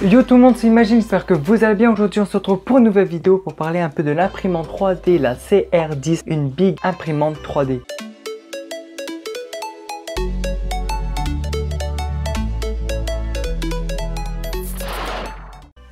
Yo tout le monde, c'est Imagine, j'espère que vous allez bien. Aujourd'hui on se retrouve pour une nouvelle vidéo pour parler un peu de l'imprimante 3D, la CR10, une big imprimante 3D.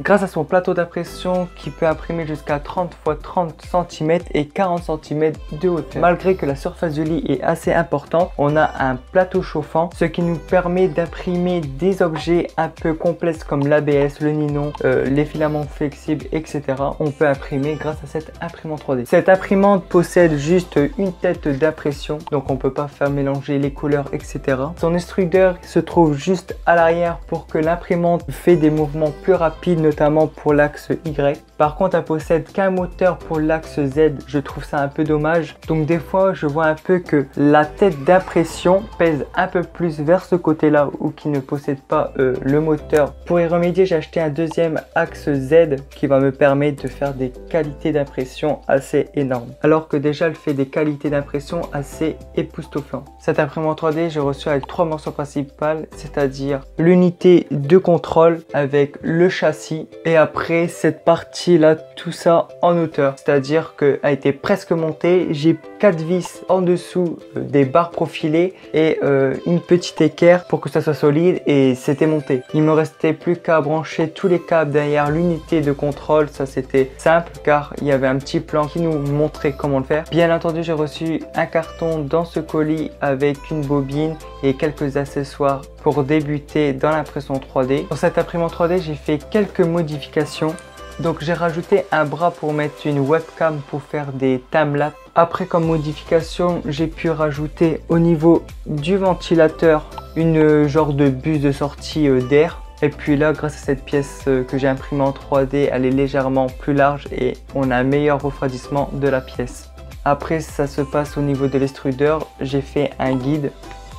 Grâce à son plateau d'impression qui peut imprimer jusqu'à 30 x 30 cm et 40 cm de hauteur. Malgré que la surface du lit est assez importante, on a un plateau chauffant, ce qui nous permet d'imprimer des objets un peu complexes comme l'ABS, le nylon, les filaments flexibles, etc. On peut imprimer grâce à cette imprimante 3D. Cette imprimante possède juste une tête d'impression, donc on ne peut pas faire mélanger les couleurs, etc. Son extrudeur se trouve juste à l'arrière pour que l'imprimante fait des mouvements plus rapides, notamment pour l'axe Y. Par contre, elle possède qu'un moteur pour l'axe Z. Je trouve ça un peu dommage. Donc des fois, je vois un peu que la tête d'impression pèse un peu plus vers ce côté-là ou qui ne possède pas le moteur. Pour y remédier, j'ai acheté un deuxième axe Z qui va me permettre de faire des qualités d'impression assez énormes. Alors que déjà, elle fait des qualités d'impression assez époustouflantes. Cette imprimante 3D, j'ai reçu avec trois morceaux principaux, c'est-à-dire l'unité de contrôle avec le châssis. Et après cette partie là, tout ça en hauteur, c'est à dire qu'elle a été presque montée. J'ai 4 vis en dessous des barres profilées et une petite équerre pour que ça soit solide, et c'était monté. Il me restait plus qu'à brancher tous les câbles derrière l'unité de contrôle. Ça c'était simple car il y avait un petit plan qui nous montrait comment le faire. Bien entendu, j'ai reçu un carton dans ce colis avec une bobine et quelques accessoires pour débuter dans l'impression 3D. Sur cette imprimante 3D, j'ai fait quelques modifications. Donc j'ai rajouté un bras pour mettre une webcam pour faire des timelapse. Après, comme modification, j'ai pu rajouter au niveau du ventilateur une genre de buse de sortie d'air. Et puis là, grâce à cette pièce que j'ai imprimée en 3D, elle est légèrement plus large et on a un meilleur refroidissement de la pièce. Après, ça se passe au niveau de l'extrudeur. J'ai fait un guide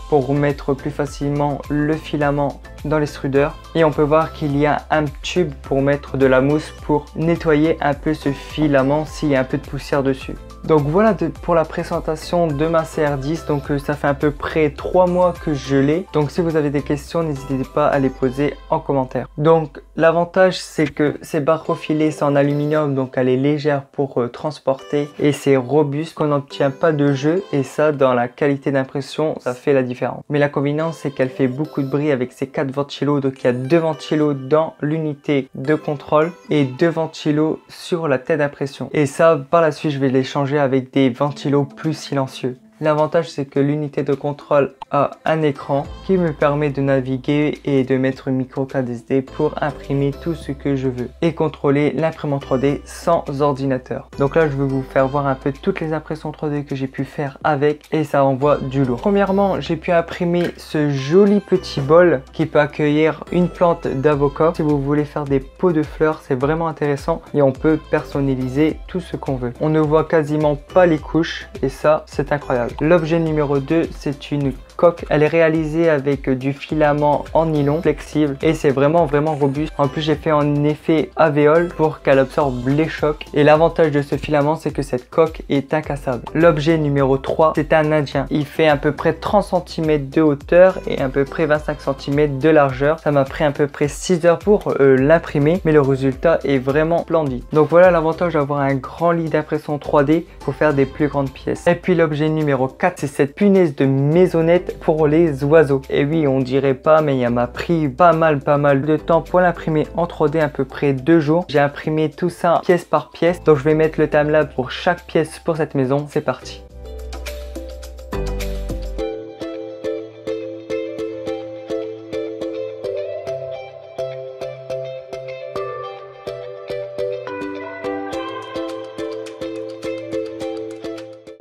pour remettre plus facilement le filament dans l'extrudeur, et on peut voir qu'il y a un tube pour mettre de la mousse pour nettoyer un peu ce filament s'il y a un peu de poussière dessus. Donc voilà pour la présentation de ma CR10. Donc ça fait à peu près 3 mois que je l'ai. Donc si vous avez des questions, n'hésitez pas à les poser en commentaire. Donc l'avantage, c'est que ces barres profilées, c'est en aluminium, donc elle est légère pour transporter et c'est robuste, qu'on n'obtient pas de jeu, et ça, dans la qualité d'impression, ça fait la différence. Mais l'inconvénient, c'est qu'elle fait beaucoup de bruit avec ses 4 ventilos. Donc il y a 2 ventilos dans l'unité de contrôle et 2 ventilos sur la tête d'impression. Et ça, par la suite, je vais les changer avec des ventilos plus silencieux. L'avantage, c'est que l'unité de contrôle a un écran qui me permet de naviguer et de mettre une micro carte SD pour imprimer tout ce que je veux et contrôler l'imprimante 3D sans ordinateur. Donc là, je vais vous faire voir un peu toutes les impressions 3D que j'ai pu faire avec, et ça envoie du lourd. Premièrement, j'ai pu imprimer ce joli petit bol qui peut accueillir une plante d'avocat. Si vous voulez faire des pots de fleurs, c'est vraiment intéressant et on peut personnaliser tout ce qu'on veut. On ne voit quasiment pas les couches et ça, c'est incroyable. L'objet numéro 2, c'est une coque. Elle est réalisée avec du filament en nylon flexible et c'est vraiment robuste. En plus, j'ai fait en effet alvéole pour qu'elle absorbe les chocs, et l'avantage de ce filament, c'est que cette coque est incassable. L'objet numéro 3, c'est un indien. Il fait à peu près 30 cm de hauteur et à peu près 25 cm de largeur. Ça m'a pris à peu près 6 heures pour l'imprimer, mais le résultat est vraiment splendide. Donc voilà l'avantage d'avoir un grand lit d'impression 3D pour faire des plus grandes pièces. Et puis l'objet numéro 4, c'est cette punaise de maisonnette pour les oiseaux. Et oui, on dirait pas, mais il m'a pris pas mal de temps pour l'imprimer en 3D, à peu près 2 jours. J'ai imprimé tout ça pièce par pièce, donc je vais mettre le timelapse pour chaque pièce pour cette maison. C'est parti.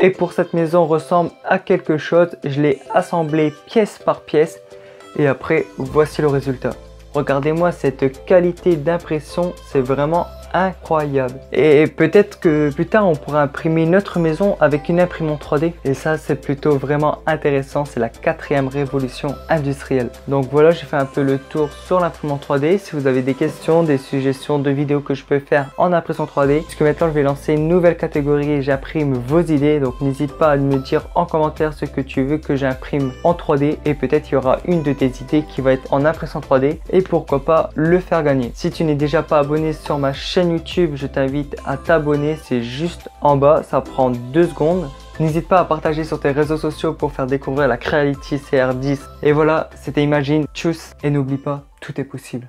Et pour cette maison ressemble à quelque chose, je l'ai assemblé pièce par pièce et après voici le résultat. Regardez-moi cette qualité d'impression, c'est vraiment incroyable. Et peut-être que plus tard on pourra imprimer notre maison avec une imprimante 3D. Et ça c'est plutôt vraiment intéressant, c'est la 4e révolution industrielle. Donc voilà, j'ai fait un peu le tour sur l'imprimante 3D. Si vous avez des questions, des suggestions de vidéos que je peux faire en impression 3D, puisque maintenant je vais lancer une nouvelle catégorie et j'imprime vos idées. Donc n'hésite pas à me dire en commentaire ce que tu veux que j'imprime en 3D et peut-être il y aura une de tes idées qui va être en impression 3D et pourquoi pas le faire gagner. Si tu n'es déjà pas abonné sur ma chaîne YouTube, je t'invite à t'abonner, c'est juste en bas, ça prend 2 secondes. N'hésite pas à partager sur tes réseaux sociaux pour faire découvrir la Creality CR10. Et voilà, c'était Imagine, tchuss, et n'oublie pas, tout est possible.